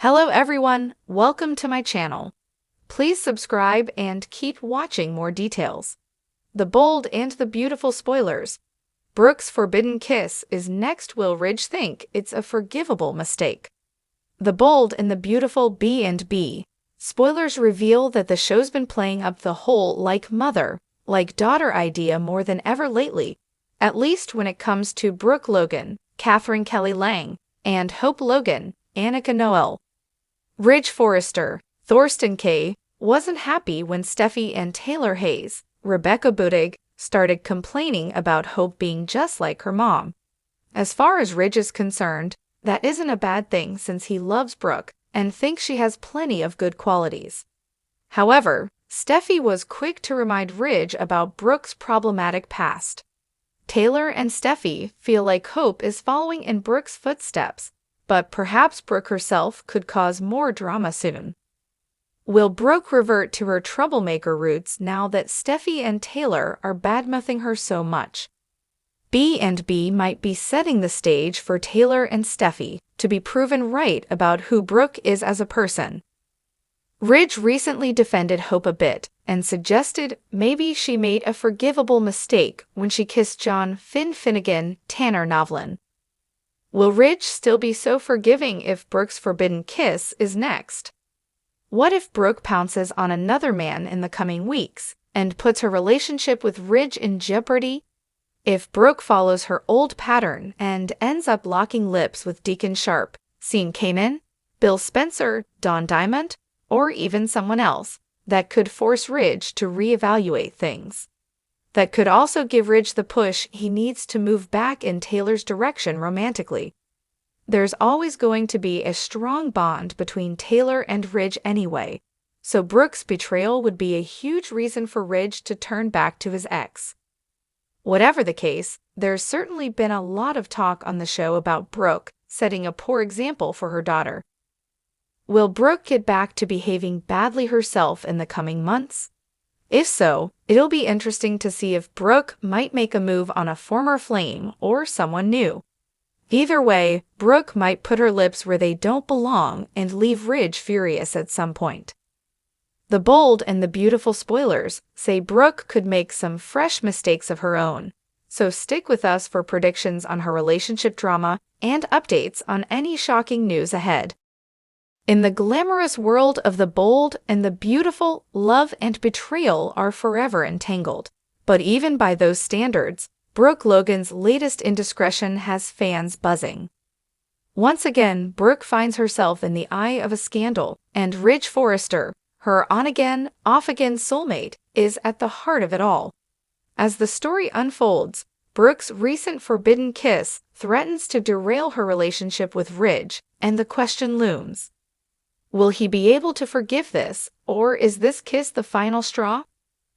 Hello everyone, welcome to my channel. Please subscribe and keep watching more details. The bold and the beautiful spoilers. Brooke's forbidden kiss is next. Will Ridge think it's a forgivable mistake? The bold and the beautiful B&B. Spoilers reveal that the show's been playing up the whole like mother, like daughter idea more than ever lately, at least when it comes to Brooke Logan, Catherine Kelly Lang, and Hope Logan, Annika Noel. Ridge Forrester, Thorsten K., wasn't happy when Steffi and Taylor Hayes, Rebecca Budig, started complaining about Hope being just like her mom. As far as Ridge is concerned, that isn't a bad thing since he loves Brooke and thinks she has plenty of good qualities. However, Steffi was quick to remind Ridge about Brooke's problematic past. Taylor and Steffi feel like Hope is following in Brooke's footsteps, but perhaps Brooke herself could cause more drama soon. Will Brooke revert to her troublemaker roots now that Steffi and Taylor are badmouthing her so much? B&B might be setting the stage for Taylor and Steffi to be proven right about who Brooke is as a person. Ridge recently defended Hope a bit and suggested maybe she made a forgivable mistake when she kissed John Finnegan Tanner Novlin. Will Ridge still be so forgiving if Brooke's forbidden kiss is next? What if Brooke pounces on another man in the coming weeks and puts her relationship with Ridge in jeopardy? If Brooke follows her old pattern and ends up locking lips with Deacon Sharp, Sean Kanan, Bill Spencer, Don Diamond, or even someone else, that could force Ridge to reevaluate things. That could also give Ridge the push he needs to move back in Taylor's direction romantically. There's always going to be a strong bond between Taylor and Ridge anyway, so Brooke's betrayal would be a huge reason for Ridge to turn back to his ex. Whatever the case, there's certainly been a lot of talk on the show about Brooke setting a poor example for her daughter. Will Brooke get back to behaving badly herself in the coming months? If so, it'll be interesting to see if Brooke might make a move on a former flame or someone new. Either way, Brooke might put her lips where they don't belong and leave Ridge furious at some point. The bold and the beautiful spoilers say Brooke could make some fresh mistakes of her own, so stick with us for predictions on her relationship drama and updates on any shocking news ahead. In the glamorous world of the bold and the beautiful, love and betrayal are forever entangled. But even by those standards, Brooke Logan's latest indiscretion has fans buzzing. Once again, Brooke finds herself in the eye of a scandal, and Ridge Forrester, her on-again, off-again soulmate, is at the heart of it all. As the story unfolds, Brooke's recent forbidden kiss threatens to derail her relationship with Ridge, and the question looms. Will he be able to forgive this, or is this kiss the final straw?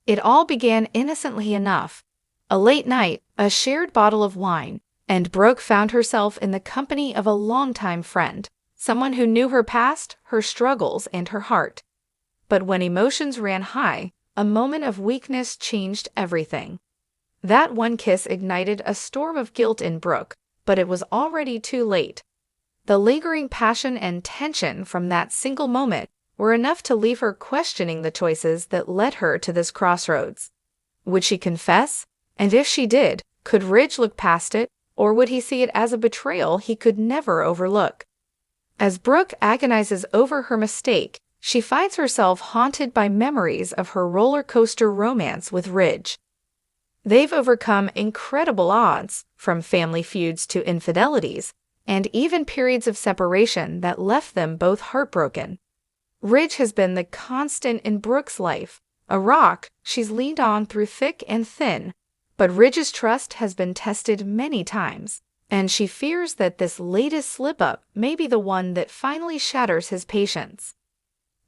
It all began innocently enough. A late night, a shared bottle of wine, and Brooke found herself in the company of a longtime friend, someone who knew her past, her struggles, and her heart. But when emotions ran high, a moment of weakness changed everything. That one kiss ignited a storm of guilt in Brooke, but it was already too late. The lingering passion and tension from that single moment were enough to leave her questioning the choices that led her to this crossroads. Would she confess? And if she did, could Ridge look past it, or would he see it as a betrayal he could never overlook? As Brooke agonizes over her mistake, she finds herself haunted by memories of her roller coaster romance with Ridge. They've overcome incredible odds, from family feuds to infidelities, and even periods of separation that left them both heartbroken. Ridge has been the constant in Brooke's life, a rock she's leaned on through thick and thin, but Ridge's trust has been tested many times, and she fears that this latest slip-up may be the one that finally shatters his patience.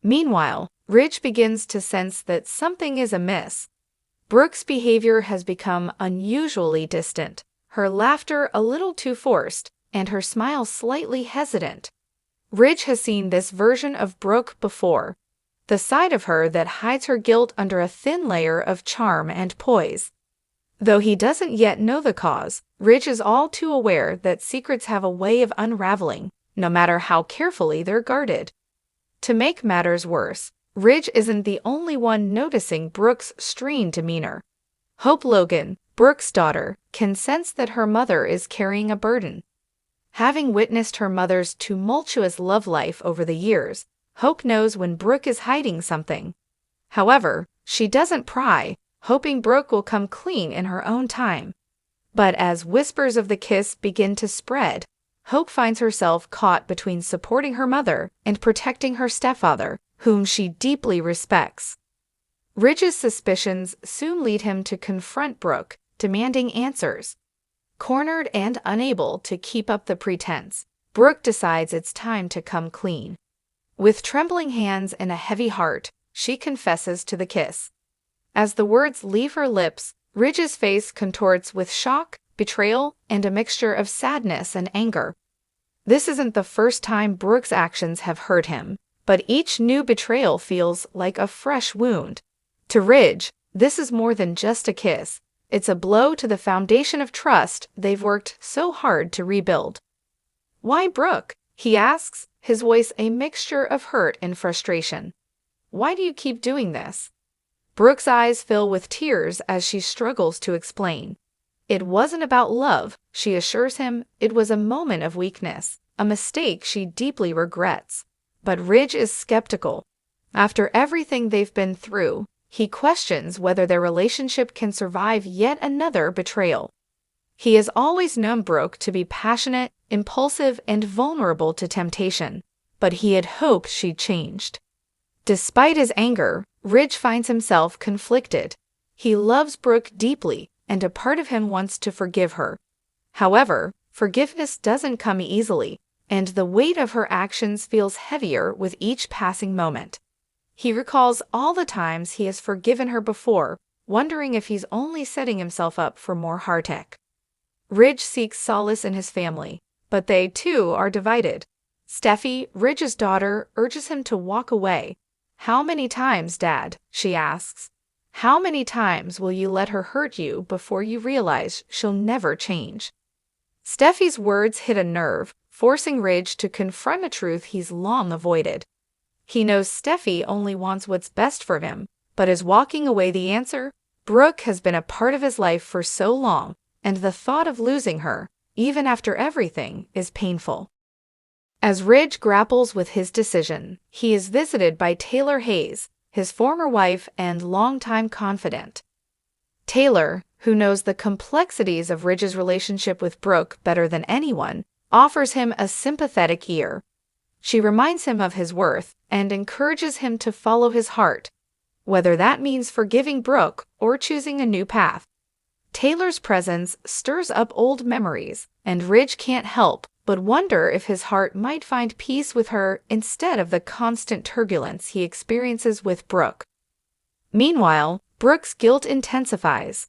Meanwhile, Ridge begins to sense that something is amiss. Brooke's behavior has become unusually distant, her laughter a little too forced, and her smile slightly hesitant. Ridge has seen this version of Brooke before, the side of her that hides her guilt under a thin layer of charm and poise. Though he doesn't yet know the cause, Ridge is all too aware that secrets have a way of unraveling, no matter how carefully they're guarded. To make matters worse, Ridge isn't the only one noticing Brooke's strained demeanor. Hope Logan, Brooke's daughter, can sense that her mother is carrying a burden. Having witnessed her mother's tumultuous love life over the years, Hope knows when Brooke is hiding something. However, she doesn't pry, hoping Brooke will come clean in her own time. But as whispers of the kiss begin to spread, Hope finds herself caught between supporting her mother and protecting her stepfather, whom she deeply respects. Ridge's suspicions soon lead him to confront Brooke, demanding answers. Cornered and unable to keep up the pretense, Brooke decides it's time to come clean. With trembling hands and a heavy heart, she confesses to the kiss. As the words leave her lips, Ridge's face contorts with shock, betrayal, and a mixture of sadness and anger. This isn't the first time Brooke's actions have hurt him, but each new betrayal feels like a fresh wound. To Ridge, this is more than just a kiss. It's a blow to the foundation of trust they've worked so hard to rebuild. "Why Brooke?" he asks, his voice a mixture of hurt and frustration. "Why do you keep doing this?" Brooke's eyes fill with tears as she struggles to explain. It wasn't about love, she assures him. It was a moment of weakness, a mistake she deeply regrets. But Ridge is skeptical. After everything they've been through, he questions whether their relationship can survive yet another betrayal. He has always known Brooke to be passionate, impulsive, and vulnerable to temptation, but he had hoped she'd changed. Despite his anger, Ridge finds himself conflicted. He loves Brooke deeply, and a part of him wants to forgive her. However, forgiveness doesn't come easily, and the weight of her actions feels heavier with each passing moment. He recalls all the times he has forgiven her before, wondering if he's only setting himself up for more heartache. Ridge seeks solace in his family, but they too are divided. Steffi, Ridge's daughter, urges him to walk away. "How many times, Dad?" she asks. "How many times will you let her hurt you before you realize she'll never change?" Steffi's words hit a nerve, forcing Ridge to confront a truth he's long avoided. He knows Steffi only wants what's best for him, but is walking away the answer? Brooke has been a part of his life for so long, and the thought of losing her, even after everything, is painful. As Ridge grapples with his decision, he is visited by Taylor Hayes, his former wife and longtime confidant. Taylor, who knows the complexities of Ridge's relationship with Brooke better than anyone, offers him a sympathetic ear. She reminds him of his worth and encourages him to follow his heart, whether that means forgiving Brooke or choosing a new path. Taylor's presence stirs up old memories, and Ridge can't help but wonder if his heart might find peace with her instead of the constant turbulence he experiences with Brooke. Meanwhile, Brooke's guilt intensifies.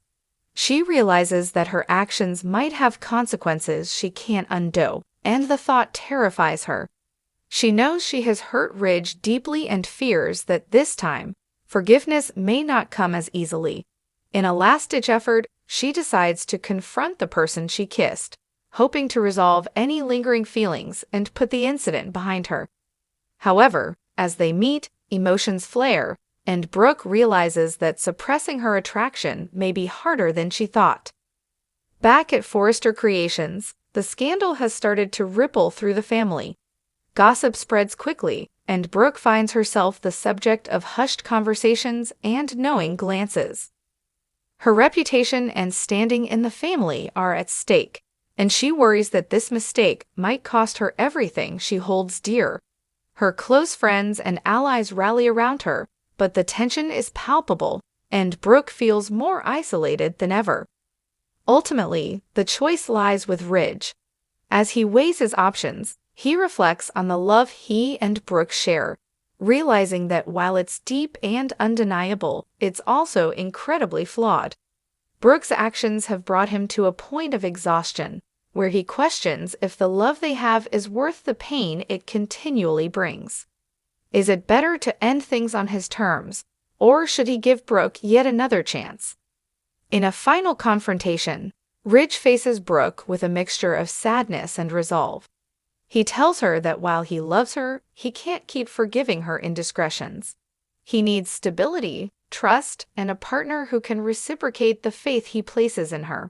She realizes that her actions might have consequences she can't undo, and the thought terrifies her. She knows she has hurt Ridge deeply and fears that this time, forgiveness may not come as easily. In a last-ditch effort, she decides to confront the person she kissed, hoping to resolve any lingering feelings and put the incident behind her. However, as they meet, emotions flare, and Brooke realizes that suppressing her attraction may be harder than she thought. Back at Forrester Creations, the scandal has started to ripple through the family. Gossip spreads quickly, and Brooke finds herself the subject of hushed conversations and knowing glances. Her reputation and standing in the family are at stake, and she worries that this mistake might cost her everything she holds dear. Her close friends and allies rally around her, but the tension is palpable, and Brooke feels more isolated than ever. Ultimately, the choice lies with Ridge. As he weighs his options, he reflects on the love he and Brooke share, realizing that while it's deep and undeniable, it's also incredibly flawed. Brooke's actions have brought him to a point of exhaustion, where he questions if the love they have is worth the pain it continually brings. Is it better to end things on his terms, or should he give Brooke yet another chance? In a final confrontation, Ridge faces Brooke with a mixture of sadness and resolve. He tells her that while he loves her, he can't keep forgiving her indiscretions. He needs stability, trust, and a partner who can reciprocate the faith he places in her.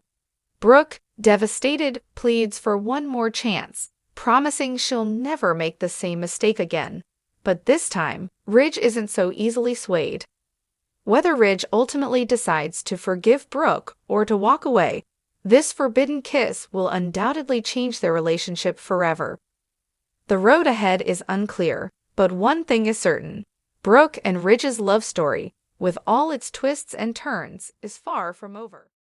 Brooke, devastated, pleads for one more chance, promising she'll never make the same mistake again. But this time, Ridge isn't so easily swayed. Whether Ridge ultimately decides to forgive Brooke or to walk away, this forbidden kiss will undoubtedly change their relationship forever. The road ahead is unclear, but one thing is certain. Brooke and Ridge's love story, with all its twists and turns, is far from over.